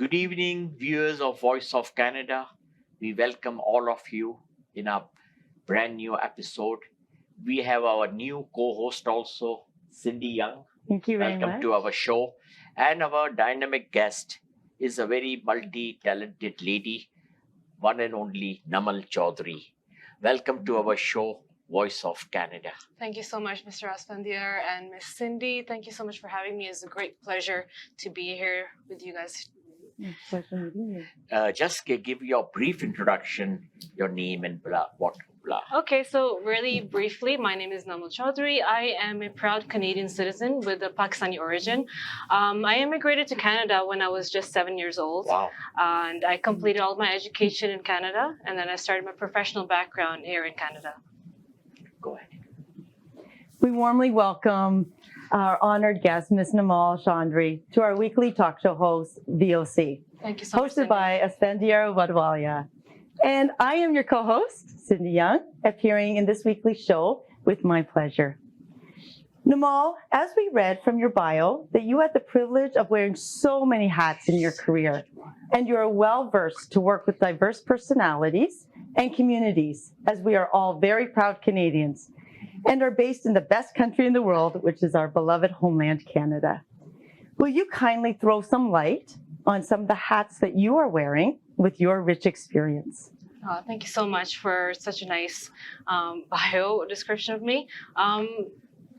Good evening, viewers of Voice of Canada. We welcome all of you in our brand new episode. We have our new co-host also, Cindy Young. Thank you very Welcome much. to our show. And our dynamic guest is a very multi-talented lady, one and only Namal Chaudhry. Welcome to our show, Voice of Canada. Thank you so much, Mr. Asphandiar and Miss Cindy. Thank you so much for having me. It's a great pleasure to be here with you guys. Pleasure meeting you. Just give your brief introduction, your name and blah. Okay, so really briefly, my name is Namal Chaudhry. I am a proud Canadian citizen with a Pakistani origin. I immigrated to Canada when I was just 7 years old. Wow. And I completed all my education in Canada, and then I started my professional background here in Canada. Go ahead. We warmly welcome our honored guest, Ms. Namal Chaudhry, to our weekly talk show host, VOC, Thank you so much, hosted Cindy. by Asphandiar Wadiwalla. And I am your co-host, Cindy Young, appearing in this weekly show with my pleasure. Namal, as we read from your bio, that you had the privilege of wearing so many hats in your career, and you are well-versed to work with diverse personalities and communities, as we are all very proud Canadians, and are based in the best country in the world, which is our beloved homeland, Canada. Will you kindly throw some light on some of the hats that you are wearing with your rich experience? Thank you so much for such a nice bio description of me.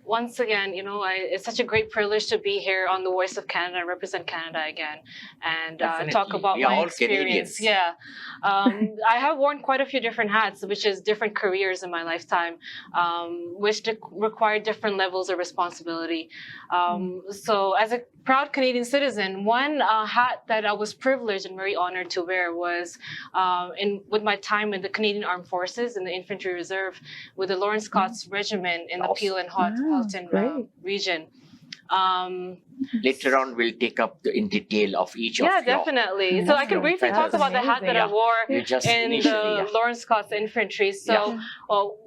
Once again, it's such a great privilege to be here on the Voice of Canada and represent Canada again and talk about We are my all experience. Canadians. Yeah. I have worn quite a few different hats, which is different careers in my lifetime, which require different levels of responsibility. So as a proud Canadian citizen, one hat that I was privileged and very honored to wear was with my time in the Canadian Armed Forces in the Infantry Reserve with the Lawrence Scots Regiment in the Awesome. Peel and Halton great. region. Later on, we'll take up in detail of each of Yeah, your definitely. So I can briefly talk feathers. about the hat that I Yeah. wore You just in initially, the Lawrence Scots Infantry. So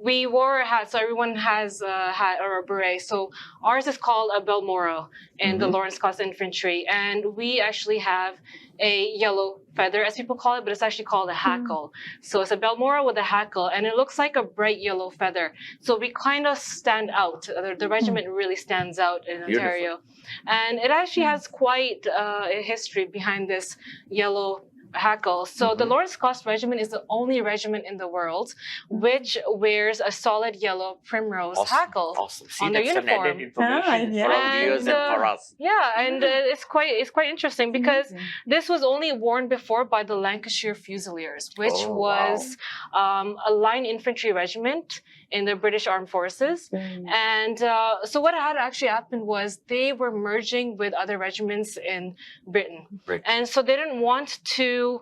we wore a hat. So everyone has a hat or a beret. So ours is called a Balmoral in the Lawrence Scots Infantry. And we actually have a yellow feather, as people call it, but it's actually called a hackle. So it's a Balmoral with a hackle, and it looks like a bright yellow feather. So we kind of stand out. The regiment really stands out in Ontario. And it actually has quite a history behind this yellow hackle. So the Lawrence Scots Regiment is the only regiment in the world which wears a solid yellow primrose hackle Awesome. See, on their that's an uniform. added information yeah. for our viewers and for us. Yeah, and it's quite interesting because this was only worn before by the Lancashire Fusiliers, which Oh, was a line infantry regiment in the British Armed Forces. And so what had actually happened was they were merging with other regiments in Britain. And so they didn't want to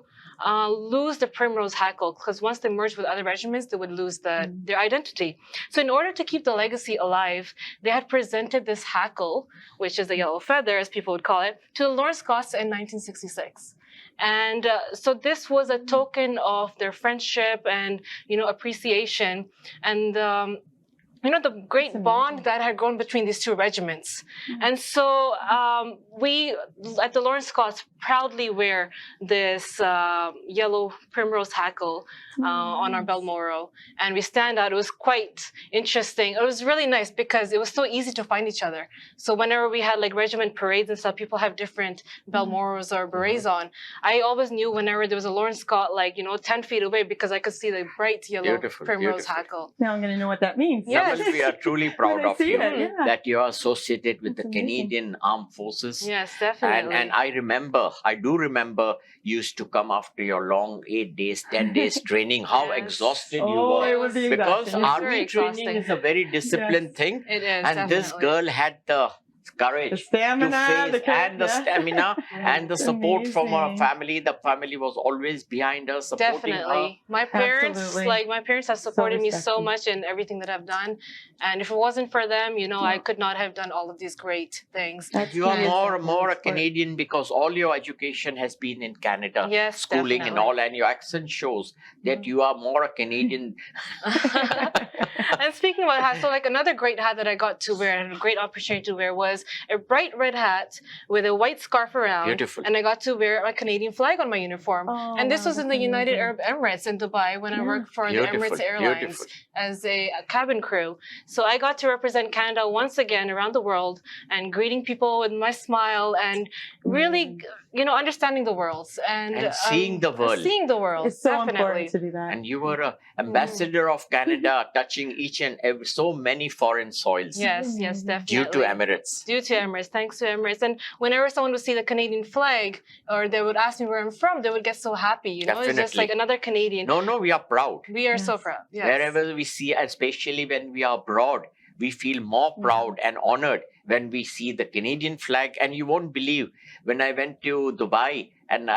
lose the primrose hackle, because once they merged with other regiments, they would lose their identity. So in order to keep the legacy alive, they had presented this hackle, which is the yellow feather, as people would call it, to the Lawrence Scots in 1966. And so this was a token of their friendship and, appreciation. And the great bond that had grown between these two regiments. And so we, at the Lawrence Scots, proudly wear this yellow primrose hackle on our Balmoral. And we stand out. It was quite interesting. It was really nice because it was so easy to find each other. So whenever we had like regiment parades and stuff, people have different Balmorals or berets on. I always knew whenever there was a Lawrence Scott, 10 feet away, because I could see the bright yellow primrose hackle. Now I'm going to know what that means. Yeah. Namal, we are truly proud When I of see you it, yeah. that you are associated with That's the amazing. Canadian Armed Forces. Yes, definitely. And I do remember you used to come after your long 8 days, 10 days training, how Yes. exhausted you Oh, were. it would be Because exhausting. It's army very training exhausting. is a very disciplined thing. It is, And this definitely. girl had the courage The stamina, to face the yeah. stamina and the That's support from her amazing. family. The family was always behind her, supporting her. Definitely. My parents, Absolutely. my parents have supported me so respectful. much in everything that I've done. And if it wasn't for them, I could not have done all of these great things. You are That's more a sport. Canadian because all your education has been in Canada. Yes, Schooling and definitely. all, and your accent shows that you are more a Canadian. And speaking about hats, so another great hat that I got to wear and a great opportunity to wear was was a bright red hat with a white scarf around. Beautiful. And I got to wear a Canadian flag on my uniform. Oh, and this wow, was in that's the United amazing. Arab Emirates in Dubai when I Yeah. worked for the Beautiful, Emirates Airlines beautiful. as a cabin crew. So I got to represent Canada once again around the world and greeting people with my smile and really, understanding the world and seeing the world. Seeing the world. It's so definitely. important to do that. And you were an ambassador of Canada, touching each and every so many foreign soils. Yes, definitely. Due to Emirates. Due to Emirates, thanks to Emirates. And whenever someone would see the Canadian flag or they would ask me where I'm from, they would get so happy. It's just Definitely. like another Canadian. No, we are proud. We are so Yes. proud. Yes. Wherever we see, especially when we are abroad, we feel more proud and honored when we see the Canadian flag. And you won't believe, when I went to Dubai and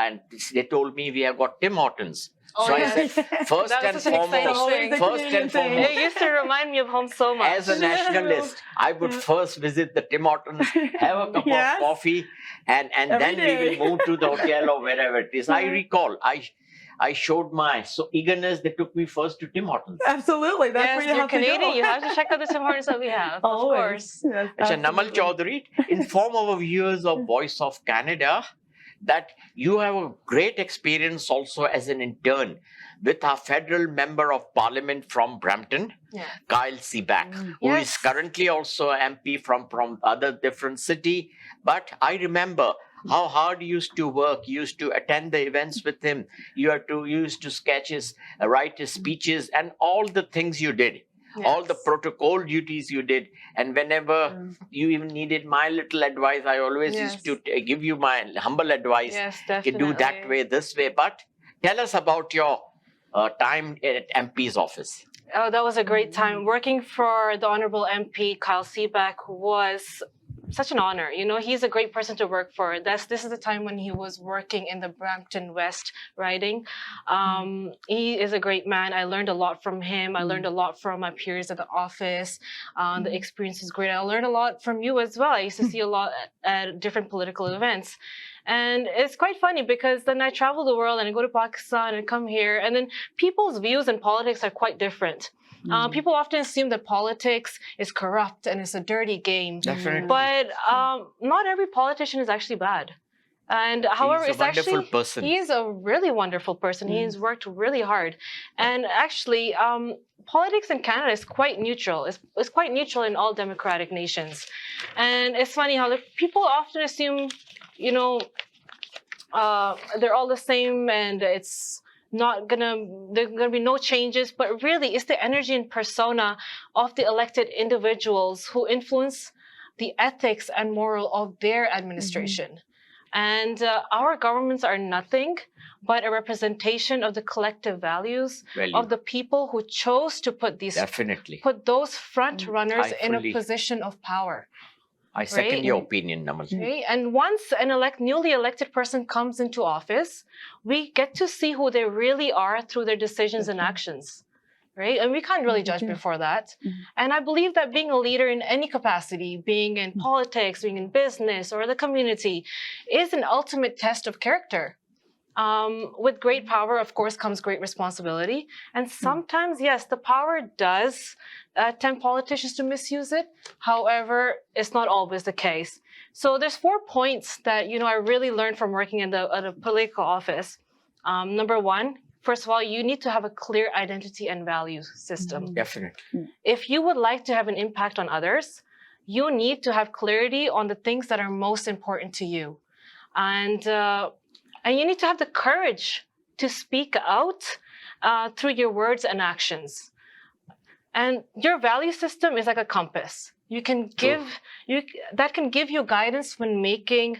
they told me we have got Tim Hortons. Oh, so yes. I said, first That and was such an exciting foremost, thing. first and foremost, It used to remind me of home so much. as a nationalist, I would first visit the Tim Hortons, have a cup Yes. of coffee, and Every then day. we will move to the hotel or wherever it is. I recall, I showed my eagerness. They took me first to Tim Hortons. Absolutely. That's yes, where you you're have Canadian. to go. You have to check out the Tim Hortons that we have. Always. Of course. Yes, Aisha, Namal absolutely. Chaudhry, inform our viewers of Voice of Canada that you have a great experience also as an intern with our federal member of parliament from Brampton, Yeah. Kyle Seaback, who is Yes. currently also MP from other different city. But I remember how hard you used to work. You used to attend the events with him. You used to sketch his, write his speeches, and all the things you did. All the Yes. protocol duties you did. And whenever you even needed my little advice, I always used to give you my humble advice. Yes, You definitely. can do that way, this way. But tell us about your time at MP's office. Oh, that was a great time. Working for the Honorable MP Kyle Seaback was such an honor. He's a great person to work for. This is the time when he was working in the Brampton West riding. He is a great man. I learned a lot from him. I learned a lot from my peers at the office. The experience is great. I learned a lot from you as well. I used to see a lot at different political events. And it's quite funny because then I travel the world and I go to Pakistan and come here, and then people's views in politics are quite different. People often assume that politics is corrupt and it's a dirty game. Definitely. But not every politician is actually bad. And however, He's a it's wonderful actually person. he is a really wonderful person. He has worked really hard, and actually, politics in Canada is quite neutral. It's quite neutral in all democratic nations, and it's funny how people often assume, they're all the same, and it's there's gonna be no changes, but really it's the energy and persona of the elected individuals who influence the ethics and moral of their administration. And our governments are nothing but a representation of the collective values of the people who chose to put Definitely. those front runners I in a fully- position of power. I second right? your opinion, Namal. Right? And once an newly elected person comes into office, we get to see who they really are through their decisions and actions, right? And we can't really judge before that. And I believe that being a leader in any capacity, being in politics, being in business or the community, is an ultimate test of character. With great power, of course, comes great responsibility. And sometimes, yes, the power does tempt politicians to misuse it. However, it's not always the case. So there's 4 points that, I really learned from working at a political office. Number one, first of all, you need to have a clear identity and value system. Definitely. If you would like to have an impact on others, you need to have clarity on the things that are most important to you. And you need to have the courage to speak out through your words and actions. And your value system is like a compass. You can that can give you guidance when making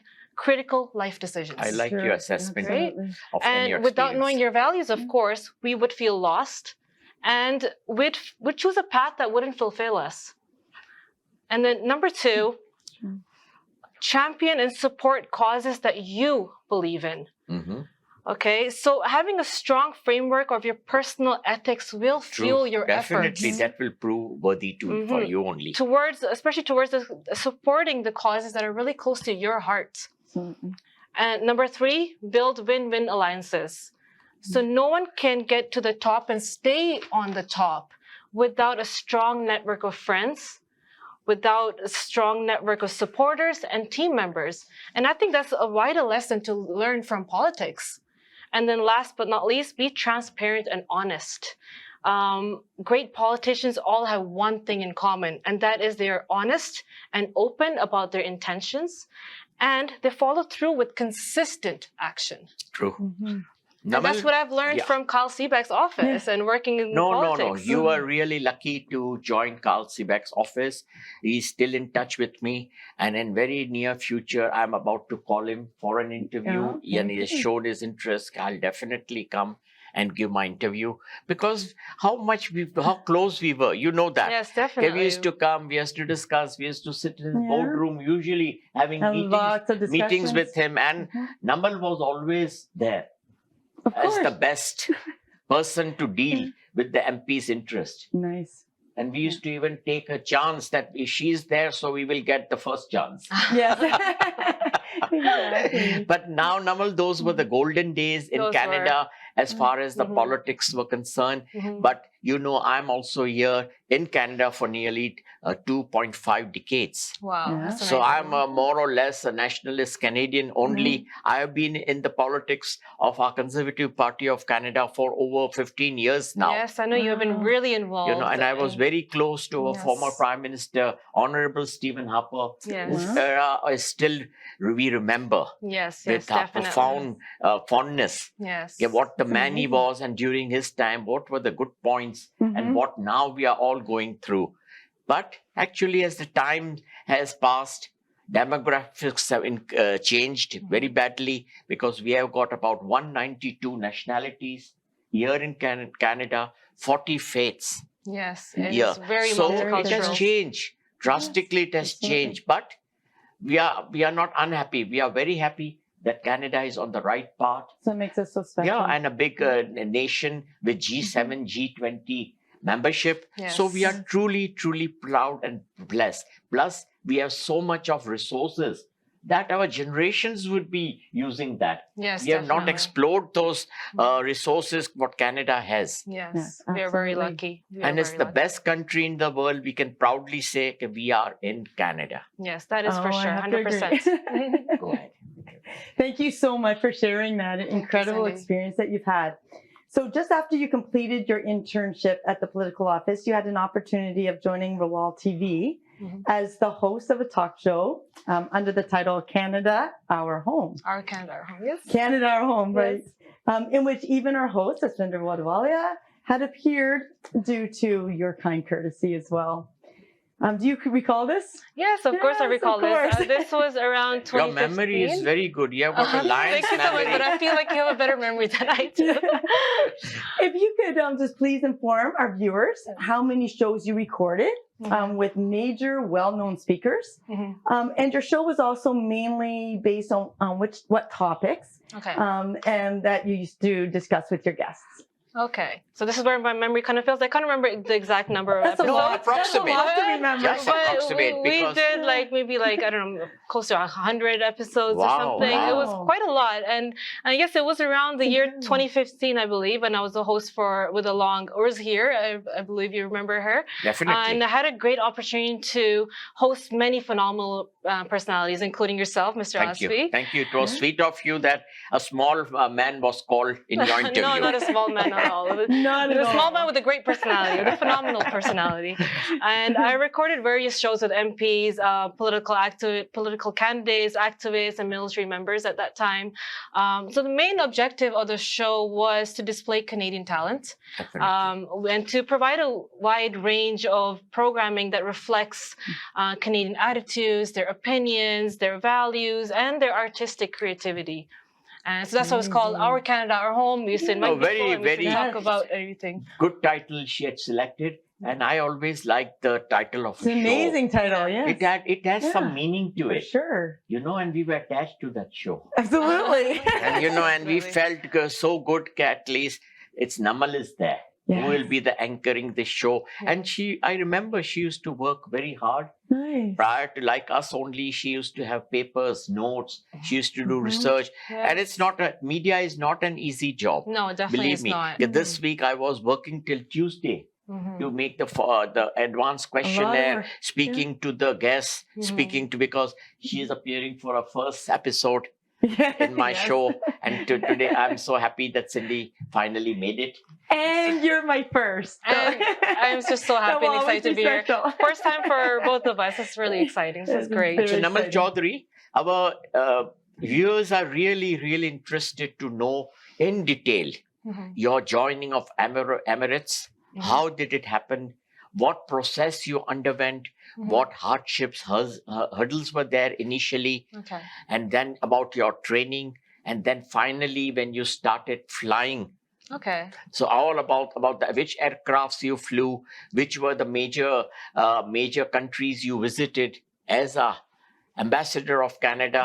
critical life decisions. I like your assessment Right? of any And without knowing experience. your values, of course, we would feel lost and would choose a path that wouldn't fulfill us. And then number two, champion and support causes that you believe in. Okay, so having a strong framework of your personal ethics will fuel your Definitely, efforts that will prove worthy for you only. especially towards supporting the causes that are really close to your heart. And number three, build win-win alliances. So no one can get to the top and stay on the top without a strong network of friends, without a strong network of supporters and team members. And I think that's a vital lesson to learn from politics. And then last but not least, be transparent and honest. Great politicians all have one thing in common, and that is they are honest and open about their intentions, and they follow through with consistent action. True. And that's what I've learned Yeah. from Carl Siebeck's office and working in No. politics. You are really lucky to join Carl Siebeck's office. He's still in touch with me. And in very near future, I'm about to call him for an interview. Oh, And he has showed his interest. I'll definitely come and give my interview, because how close we were, you know that. Yes, definitely. We used to come, we used to discuss, we used to sit in the Yeah. boardroom, usually having And lots of meetings with discussions. him. And Namal was always there Of as course. the best person to deal with the MP's interest. Nice. And we used to even take a chance that if she's there, so we will get the first chance. Yes. Exactly. But now, Namal, those were the golden days in Those Canada as far as the Mhm. politics were concerned. Mhm. But you know, I'm also here in Canada for nearly 2.5 decades. Wow. Yeah. That's So amazing. I'm more or less a nationalist Canadian only. I have been in the politics of our Conservative Party of Canada for over 15 years now. Yes, I know you have been Wow. really involved. You know, and I was very close to our Yes. former Prime Minister, Honorable Stephen Harper, Yes. whose era is still we remember Yes, yes, with our definitely. profound fondness. Yes. Yeah, what the man he amazing. was, and during his time, what were the good points, Mhm. and what now we are all going through. But actually, as the time has passed, demographics have changed very badly, because we have got about 192 nationalities here in Canada, 40 faiths. Yes, it Yeah, is very so multicultural. it has changed drastically. It has absolutely. changed, but we are not unhappy. We are very happy that Canada is on the right path. So it makes us so special. Yeah, and a big nation with G7, G20 membership. So we Yes. are truly, truly proud and blessed. Plus, we have so much of resources that our generations would be using that. Yes, We have not definitely. explored those resources what Canada has. Yes, Yeah, we are very absolutely. lucky. We And are it's very the lucky. best country in the world. We can proudly say that we are in Canada. Yes, that is for Oh, I sure, have to 100%. agree. Go ahead. Thank you so much for sharing that incredible Cindy. experience that you've had. So just after you completed your internship at the political office, you had an opportunity of joining Rawal TV Mhm. as the host of a talk show under the title Canada, Our Home. Our Canada, our home. Yes. Canada, Our Home, right? Yes. In which even our host, Asphandiar Wadiwalla, had appeared due to your kind courtesy as well. Do you recall this? Yes, of course I Yes, of recall this. course. This was around 2015. Your memory is very good. You have got a lion's Thank you so much, memory. but I feel like you have a better memory than I do. If you could just please inform our viewers how many shows you recorded with major well-known speakers. Mhm. And your show was also mainly based on what topics Okay. and that you used to discuss with your guests. Okay. So this is where my memory kind of feels. I can't remember the exact number of That's a episodes. lot. approximate. That's a lot to remember. Just But approximate, we because- did like maybe like I don't know, close to 100 episodes or Wow. something. It was Wow. quite a lot, and I guess it was around the year Mhm. 2015, I believe, and I was the host for with Along Urs here. I believe you remember her, Definitely. and I had a great opportunity to host many phenomenal personalities, including yourself, Mr. Thank you. Asfi. Thank you. It was sweet of you that a small man was called in your interview. No, not a small man at all. Not It was at a small all. man with a great personality, with a phenomenal personality. And I recorded various shows with MPs, political candidates, activists, and military members at that time. So the main objective of the show was to display Canadian talent Definitely. and to provide a wide range of programming that reflects Canadian attitudes, their opinions, their values, and their artistic creativity. And so that's what it's called, Amazing. Our Canada, Our Home. We used to invite Oh, very, people and we used to very- talk about everything. Good title she had selected, and I always liked the title of It's the an show. amazing title, yes. It has Yeah, some meaning to For it, sure. you know, and we were attached to that show. Absolutely. And you know, and we Absolutely. felt so good. At least it's Namal is there, who will be the anchoring this show. And I remember she used to work very hard. Nice. Prior to like us only, she used to have papers, notes. She used to do Mhm. research, and Yes. it's not media is not an easy job. No, it definitely Believe is me. not. This week I was working till Tuesday Mhm. to make the advanced questionnaire, work, speaking to the guests, Mhm. speaking to, because she is appearing for a first episode in my Yes. show. And today I'm so happy that Cindy finally made it. And you're my first. And I'm just so happy and excited to be here. First time for both of us. It's really exciting. This is great. So Very Namal exciting. Chaudhry, our viewers are really interested to know in detail Mhm. your joining of Emirates. Mhm. How did it happen? What process you underwent? Mhm. What hardships, hurdles were there initially? Okay. And then about your training. And then finally, when you started flying. Okay. So all about which aircrafts you flew, which were the major countries you visited as a ambassador of Canada,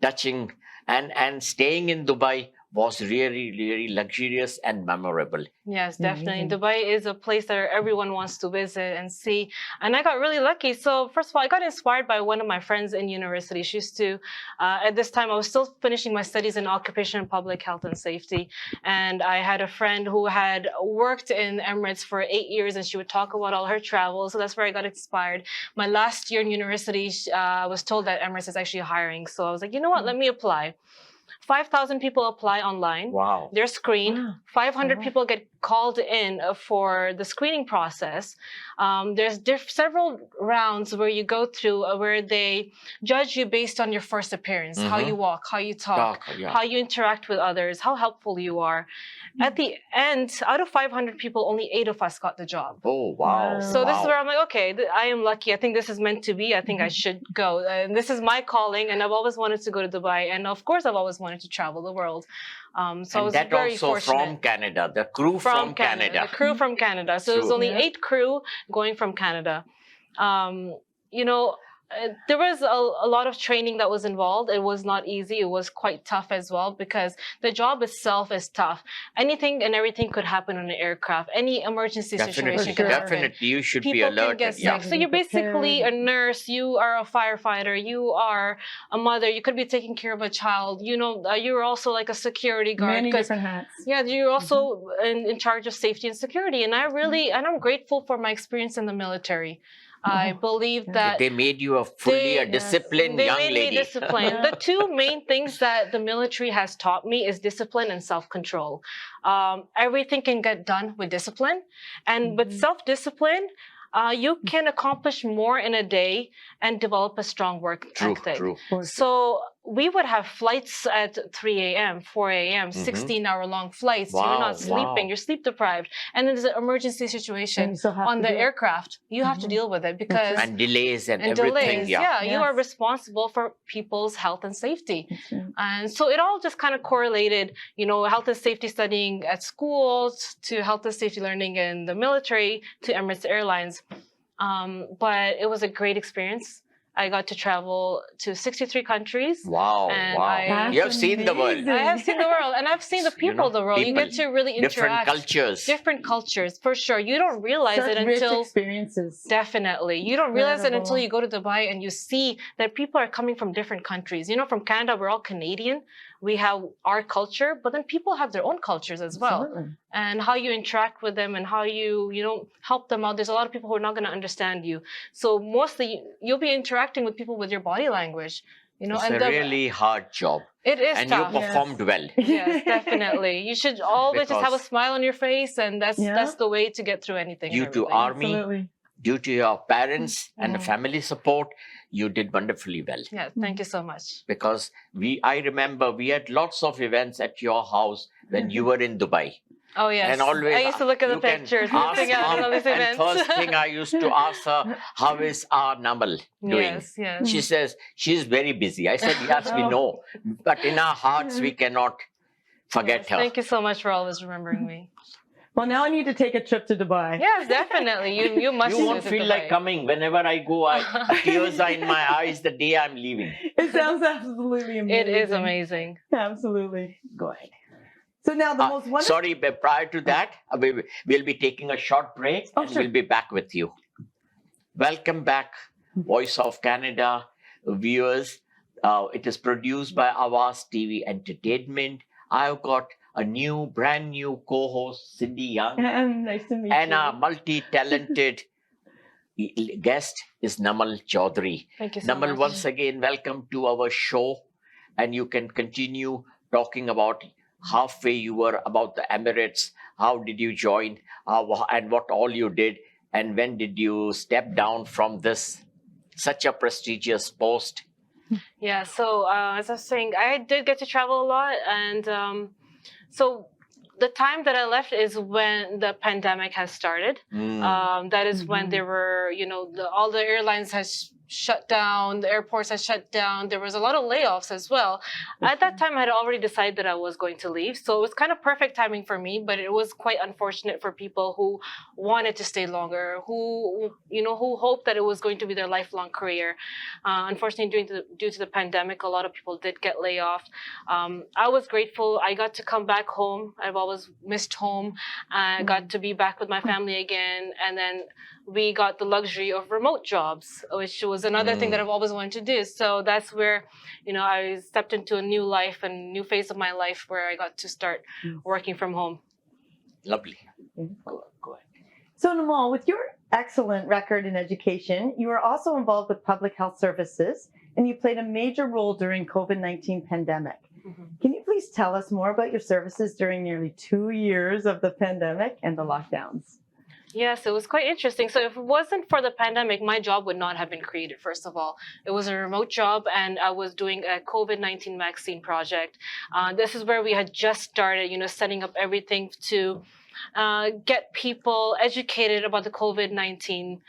touching and staying in Dubai was really luxurious and memorable. Yes, definitely. Amazing. Dubai is a place that everyone wants to visit and see. And I got really lucky. So first of all, I got inspired by one of my friends in university. She used to, at this time, I was still finishing my studies in occupation and public health and safety. And I had a friend who had worked in Emirates for 8 years, and she would talk about all her travels. So that's where I got inspired. My last year in university, I was told that Emirates is actually hiring. So I was like, you know what, let me apply. 5,000 people apply online. Wow. They're screened. Wow. 500 Wow. people get called in for the screening process. There's several rounds where you go through where they judge you based on your first appearance, how you walk, how you talk, Yeah. how you interact with others, how helpful you are. At the end, out of 500 people, only 8 of us got the job. Oh, wow. So this is Wow. where I'm like, okay, I am lucky. I think this is meant to be. I think I should go. And this is my calling. And I've always wanted to go to Dubai. And of course, I've always wanted to travel the world. So I And was that very also fortunate. from Canada, the crew from Canada. The crew from Canada. So it was True. only Yeah. 8 crew going from Canada. You know, there was a lot of training that was involved. It was not easy. It was quite tough as well because the job itself is tough. Anything and everything could happen on an aircraft. Any emergency situation could happen. Definitely, you should be People can alert. get sick. Yeah. So you're basically a nurse, you are a firefighter, you are a mother, you could be taking care of a child, you're also like a security guard. Many 'cause, different hats. yeah, you're also in charge of safety and security. And I'm grateful for my experience in the military. I believe Yeah. that They made you a disciplined they young made lady. me disciplined. Yeah. The two main things that the military has taught me is discipline and self-control. Everything can get done with discipline, and with self-discipline, you can accomplish more in a day and develop a strong work ethic. True. So we would have flights at 3 a.m., 4 a.m., 16-hour-long flights. Wow, You're not sleeping. wow. You're sleep deprived. And then there's an emergency situation And you still have on to the do it. aircraft. You have to deal with it because And delays and and everything. delays. Yeah. You are Yes. responsible for people's health and safety. That's right. And so it all just kind of correlated, health and safety studying at schools to health and safety learning in the military to Emirates Airlines. But it was a great experience. I got to travel to 63 countries. Wow. And Wow. You have seen the world. amazing. I have seen the world, and I've seen the people of the world. You get to really Different interact. cultures. Different cultures, for sure. You don't realize Such it rich until... experiences. Definitely. You don't realize it until Incredible. you go to Dubai and you see that people are coming from different countries. From Canada, we're all Canadian. We have our culture, but then people have their own cultures as well. Absolutely. And how you interact with them and how you help them out. There's a lot of people who are not going to understand you. So mostly you'll be interacting with people with your body language. It's and a really hard job. it is And tough. you performed well. Yes, definitely. You should always just have a Because- smile on your face, and that's the way to get through anything. Due and to everything. army, Absolutely. due to your parents and the family support, you did wonderfully well. Yeah, thank you so much. Because I remember we had lots of events at your house when you were in Dubai. Oh yes, And always I used to look at the you can pictures, ask looking at Mom, all these and events. first thing I used to ask her, how is our Namal doing? Yes. She says, she's very busy. I said, yes, we Oh. know. But in our hearts, we cannot forget Yes, her. Thank you so much for always remembering me. Well, now I need to take a trip to Dubai. Yes, definitely. You must. You won't visit feel Dubai. like coming. Whenever I go, tears are in my eyes the day I'm leaving. It sounds absolutely amazing. It is amazing. Absolutely. Go ahead. So now the most wonderful. Sorry, but prior to that, we'll be taking a short break and sure. we'll be back with you. Welcome back, Voice of Canada viewers. It is produced by Awaz TV Entertainment. I've got a brand new co-host, Cindy Young, Nice to meet and you. our multi-talented guest is Namal Chaudhry. Thank you so Namal, much. once again, welcome to our show, and you can continue talking about halfway you were about the Emirates. How did you join, and what all you did, and when did you step down from this such a prestigious post? Yeah, so as I was saying, I did get to travel a lot. And so the time that I left is when the pandemic has started. That is when there were, all the airlines has shut down, the airports has shut down. There was a lot of layoffs as well. At that time, I had already decided that I was going to leave. So it was kind of perfect timing for me, but it was quite unfortunate for people who wanted to stay longer, who hoped that it was going to be their lifelong career. Unfortunately, due to the pandemic, a lot of people did get laid off. I was grateful. I got to come back home. I've always missed home. I got to be back with my family again. And then we got the luxury of remote jobs, which was another thing that I've always wanted to do. So that's where, I stepped into a new life and new phase of my life where I got to start working from home. Lovely. Go ahead. So Namal, with your excellent record in education, you are also involved with public health services, and you played a major role during COVID-19 pandemic. Can you please tell us more about your services during nearly 2 years of the pandemic and the lockdowns? Yes, it was quite interesting. So if it wasn't for the pandemic, my job would not have been created, first of all. It was a remote job, and I was doing a COVID-19 vaccine project. This is where we had just started, setting up everything to get people educated about the COVID-19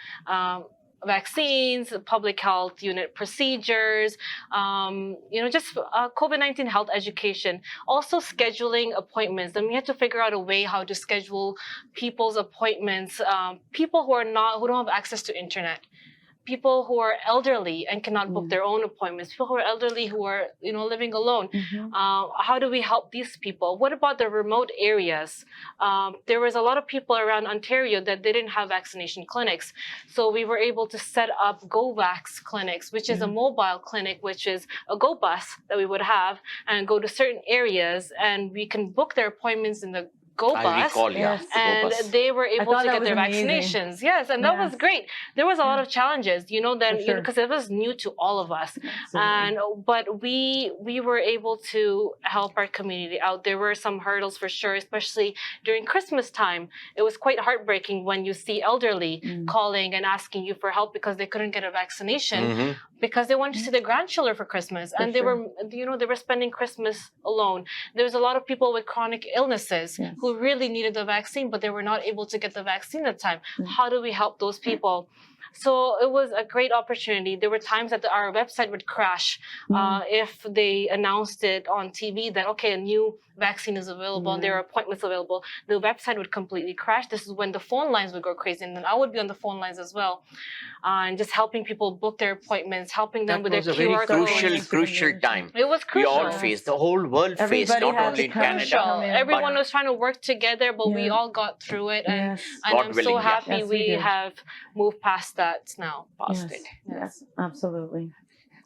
vaccines, public health unit procedures, just COVID-19 health education. Also scheduling appointments. Then we had to figure out a way how to schedule people's appointments. People who don't have access to internet. People who are elderly and cannot book their own appointments, people who are elderly who are, living alone. How do we help these people? What about the remote areas? There was a lot of people around Ontario that didn't have vaccination clinics. So we were able to set up GoVax clinics, which is a mobile clinic, which is a Go bus that we would have and go to certain areas, and we can book their appointments in the Go I bus, recall, Yes. and Go bus. they were able to that get was their amazing. vaccinations. Yes, and that was great. There was a lot of challenges, because it was new to all of us. But we were able to help our community out. There were some hurdles for sure, especially during Christmas time. It was quite heartbreaking when you see elderly calling and asking you for help because they couldn't get a vaccination because they wanted to see their grandchildren for Christmas, and they were spending Christmas alone. There was a lot of people with chronic illnesses who really needed the vaccine, but they were not able to get the vaccine at the time. How do we help those people? So it was a great opportunity. There were times that our website would crash if they announced it on TV that, okay, a new vaccine is available and there are appointments available. The website would completely crash. This is when the phone lines would go crazy, and then I would be on the phone lines as well, and just helping people book their appointments, helping them with their QR That was a crucial time. It was crucial. We all faced, the whole world faced, Everybody not had only to in come Canada. show. Everyone was trying to work together, but we all got through it, and God I'm willing, so yeah. happy Yes, we we did. have moved past that now. Past it. Yes, absolutely.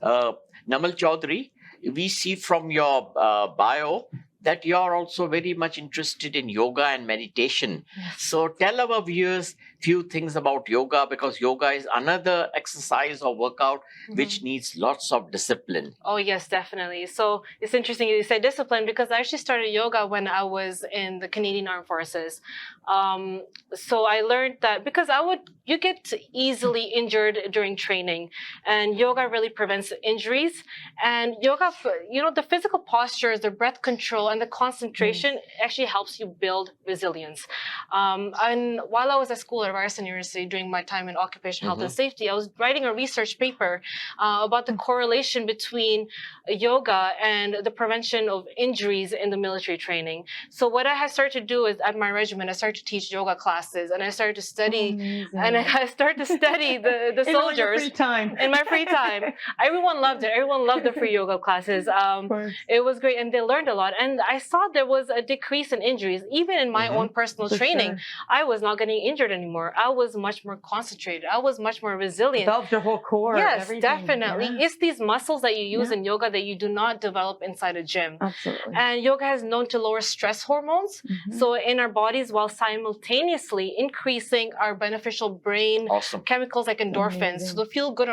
Namal Chaudhry, we see from your bio that you're also very much interested in yoga and meditation. So tell our viewers few things about yoga, because yoga is another exercise or workout which needs lots of discipline. Oh, yes, definitely. So it's interesting you say discipline, because I actually started yoga when I was in the Canadian Armed Forces. So I learned that because you get easily injured during training, and yoga really prevents injuries. And yoga, the physical postures, the breath control, and the concentration actually helps you build resilience. And while I was at school at Ryerson University during my time in occupational health and safety, I was writing a research paper about the correlation between yoga and the prevention of injuries in the military training. So what I had started to do is at my regiment, I started to teach yoga classes, and I started to study, and I started to study the soldiers in my free time. Everyone loved it. Everyone loved the free yoga classes. It was great, and they learned a lot. And I saw there was a decrease in injuries. Even in my own personal For training, sure. I was not getting injured anymore. I was much more concentrated. I was much more resilient. Developed your whole core. Yes, everything. definitely. Yeah. It's these muscles that you use in yoga that you do not develop inside a gym. Absolutely. And yoga has known to lower stress hormones. So in our bodies, while simultaneously increasing our beneficial brain chemicals like endorphins, so the feel good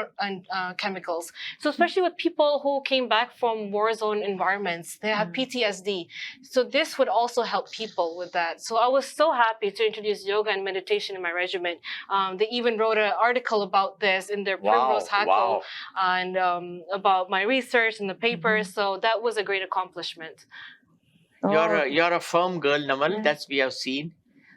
chemicals. So especially with people who came back from war zone environments, they have PTSD. So this would also help people with that. So I was so happy to introduce yoga and meditation in my regimen. They even wrote an article about this in their Primrose Hackle and about my research in the paper. So that was a great accomplishment. You're a firm girl, Namal. That's we have seen.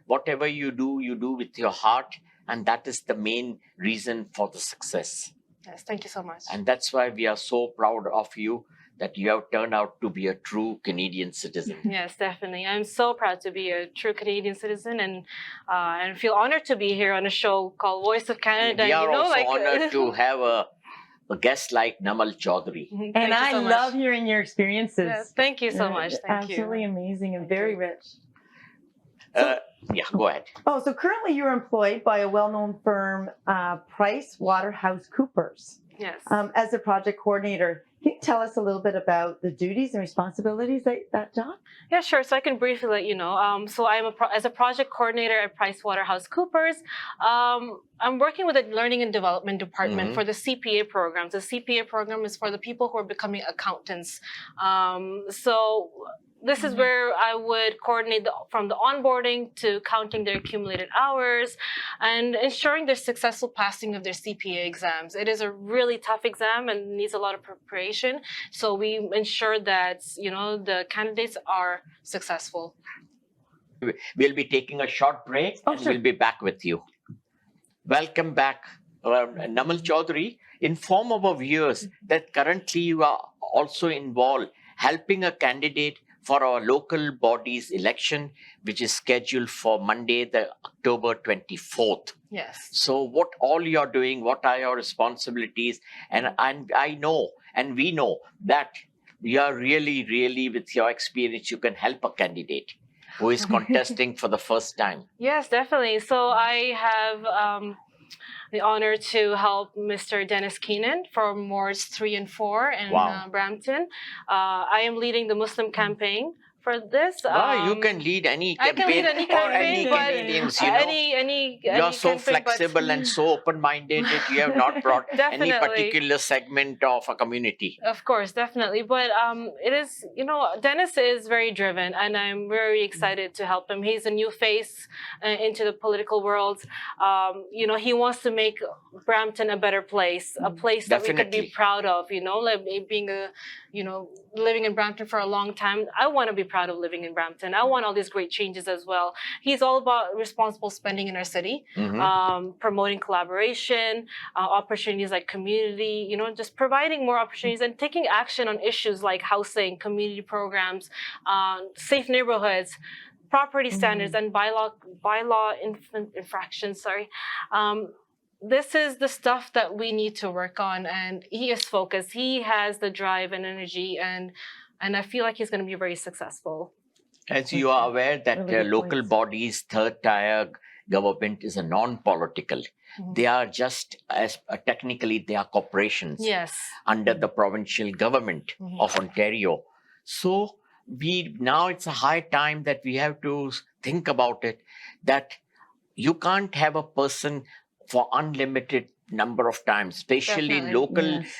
Whatever you do with your heart, and that is the main reason for the success. Yes, thank you so much. And that's why we are so proud of you that you have turned out to be a true Canadian citizen. Yes, definitely. I'm so proud to be a true Canadian citizen and feel honored to be here on a show called Voice of Canada. We are also honored to have a guest like Namal Chaudhry. And I love hearing your experiences. Yes, thank you so much. Thank Absolutely you. amazing and very rich. Yeah, go ahead. Oh, so currently you're employed by a well-known firm, PricewaterhouseCoopers, Yes. as a project coordinator. Can you tell us a little bit about the duties and responsibilities of that job? Yeah, sure. So I can briefly let you know. So I'm as a project coordinator at PricewaterhouseCoopers. I'm working with the Learning and Development Department for the CPA programs. The CPA program is for the people who are becoming accountants. So this is where I would coordinate from the onboarding to counting their accumulated hours and ensuring their successful passing of their CPA exams. It is a really tough exam and needs a lot of preparation. So we ensure that, the candidates are successful. We'll be taking a short break and we'll be back with you. Welcome back, Namal Chaudhry. Inform our viewers that currently you are also involved helping a candidate for our local body's election, which is scheduled for Monday, the October 24th. Yes. So what all you're doing, what are your responsibilities? And I know, and we know that you are really, really, with your experience, you can help a candidate who is contesting for the first time. Yes, definitely. So I have the honor to help Mr. Dennis Keenan for wards 3 and 4 in Brampton. I am leading the Muslim campaign for this. You can lead any campaign. I can lead any or campaign, any but Canadians, you are so flexible and so open-minded that you have not brought any particular segment of a community. Of course, definitely. But it is, Dennis is very driven and I'm very excited to help him. He's a new face into the political world. He wants to make Brampton a better place, a place that we could be proud of, like being living in Brampton for a long time. I want to be proud of living in Brampton. I want all these great changes as well. He's all about responsible spending in our city, promoting collaboration, opportunities like community, just providing more opportunities and taking action on issues like housing, community programs, safe neighborhoods, property standards, and bylaw infractions. This is the stuff that we need to work on, and he is focused. He has the drive and energy, and I feel like he's going to be very successful. As you are aware that local bodies, third tier government is a non-political. They are just technically they are corporations under the provincial government of Ontario. So now it's a high time that we have to think about it, that you can't have a person for unlimited number of times, especially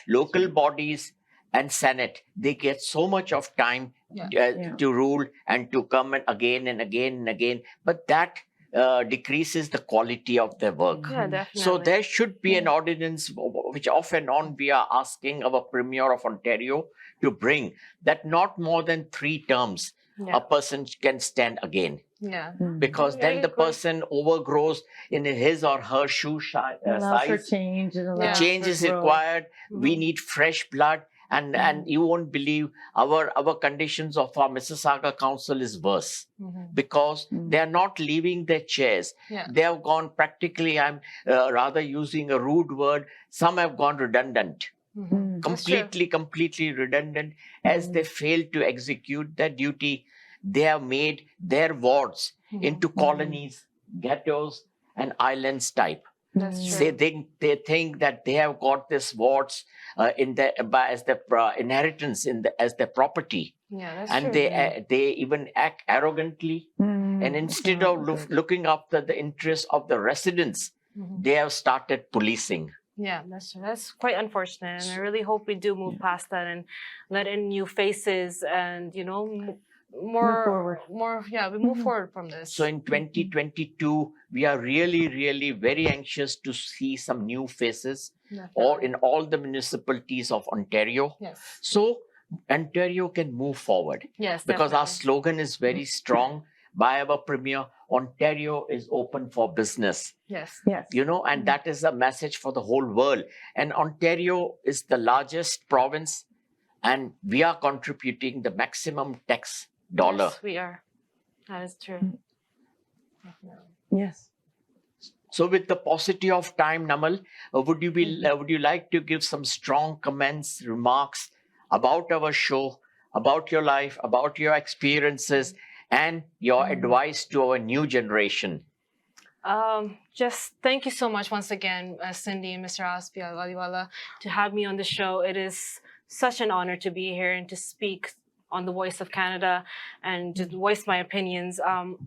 local bodies and Senate. They get so much of time to rule and to come again and again and again, but that decreases the quality of their work. So there should be an ordinance, which off and on we are asking our Premier of Ontario to bring, that not more than 3 terms a person can stand again. Because then the person overgrows in his or her shoe size. Change is required. We need fresh blood. And you won't believe our conditions of our Mississauga Council is worse because they are not leaving their chairs. They have gone practically, I'm rather using a rude word, some have gone redundant. Mhm. That's true. completely redundant, as they failed to execute their duty. They have made their wards into colonies, ghettos, and islands type. That's true. They think that they have got this wards as their inheritance as their property, Yeah, that's and true. they even act arrogantly. And instead of looking after the interests of the residents, Mhm. they have started policing. Yeah, that's quite unfortunate, and I really hope we do move past that and let in new faces, and forward. we move forward from this. So in 2022, we are really very anxious to see some new faces, or Definitely. in all the municipalities of Ontario. Yes. So Ontario can move forward, Yes, because our definitely. slogan is very strong. By our premier, Ontario is open for business. Yes. Yes. And that is a message for the whole world. And Ontario is the largest province, and we are contributing the maximum tax dollar. Yes, we are. That is true. Definitely. Yes. So with the paucity of time, Namal, would you like to give some strong comments, remarks about our show, about your life, about your experiences, and your advice to our new generation? Just thank you so much once again, Cindy and Mr. Wadiwalla, to have me on the show. It is such an honor to be here and to speak on the Voice of Canada and to voice my opinions.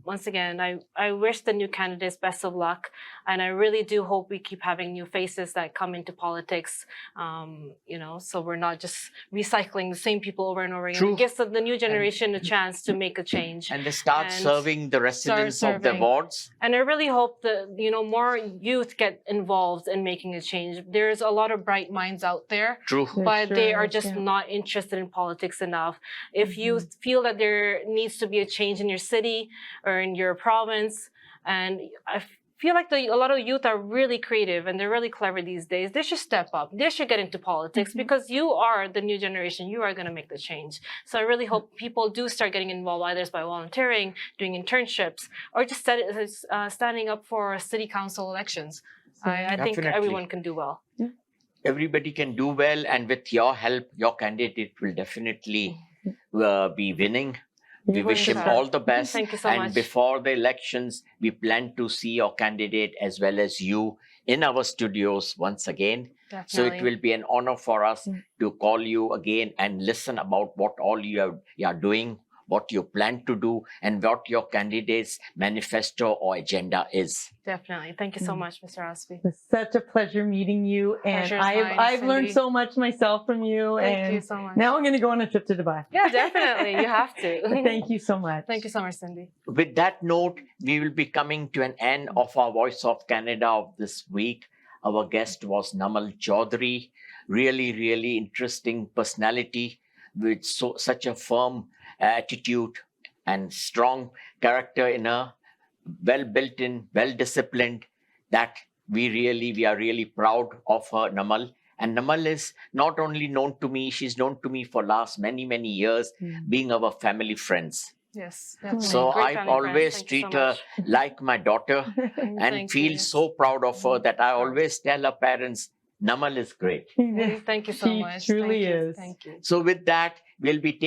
Once again, I wish the new candidates best of luck, and I really do hope we keep having new faces that come into politics. So we're not just recycling the same people over and over again. True. It gives the new generation a chance to make a change. And they start And serving the residents of the serving. wards. And I really hope that more youth get involved in making a change. There's a lot of bright minds out there, True. but they are Sure, just yeah. not interested in politics enough. If you feel that there needs to be a change in your city or in your province, and I feel like a lot of youth are really creative and they're really clever these days, they should step up. They should get into politics because you are the new generation. You are going to make the change. So I really hope people do start getting involved, either by volunteering, doing internships, or just standing up for city council elections. I think Definitely. everyone can do well. Everybody can do well, and with your help, your candidate will definitely be winning. We wish him Thank all the best. Thank you so And much. before the elections, we plan to see your candidate as well as you in our studios once again. Definitely. So it will be an honor for us to call you again and listen about what all you are doing, what you plan to do, and what your candidate's manifesto or agenda is. Definitely. Thank you so much, Mr. Aspi. It's such a pleasure meeting you, and Pleasure is mine, I've learned Cindy. so much myself from you. Thank and you so much. Now I'm going to go on a trip to Dubai. Yeah, definitely. You have to. Thank you so much. Thank you so much, Cindy. With that note, we will be coming to an end of our Voice of Canada of this week. Our guest was Namal Chaudhry, really interesting personality with such a firm attitude and strong character in her, well built in, well disciplined, that we are really proud of her, Namal. And Namal is not only known to me, she's known to me for last many years, being our family friends. Yes, definitely. So Great I family always friends. Thank you treat so her much. like my daughter and Thank feel you. so proud of her that I always tell her parents, Namal is great. Thank you so She much. truly Thank you. is. Thank you. So with that, we'll be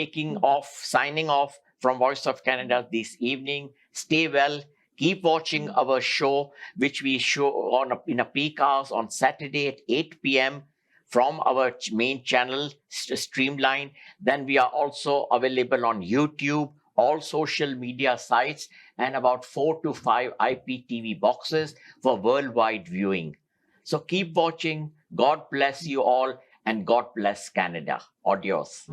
signing off from Voice of Canada this evening. Stay well. Keep watching our show, which we show in a peak hours on Saturday at 8 p.m. from our main channel, Streamline. Then we are also available on YouTube, all social media sites, and about 4 to 5 IPTV boxes for worldwide viewing. So keep watching. God bless you all, and God bless Canada. Adios.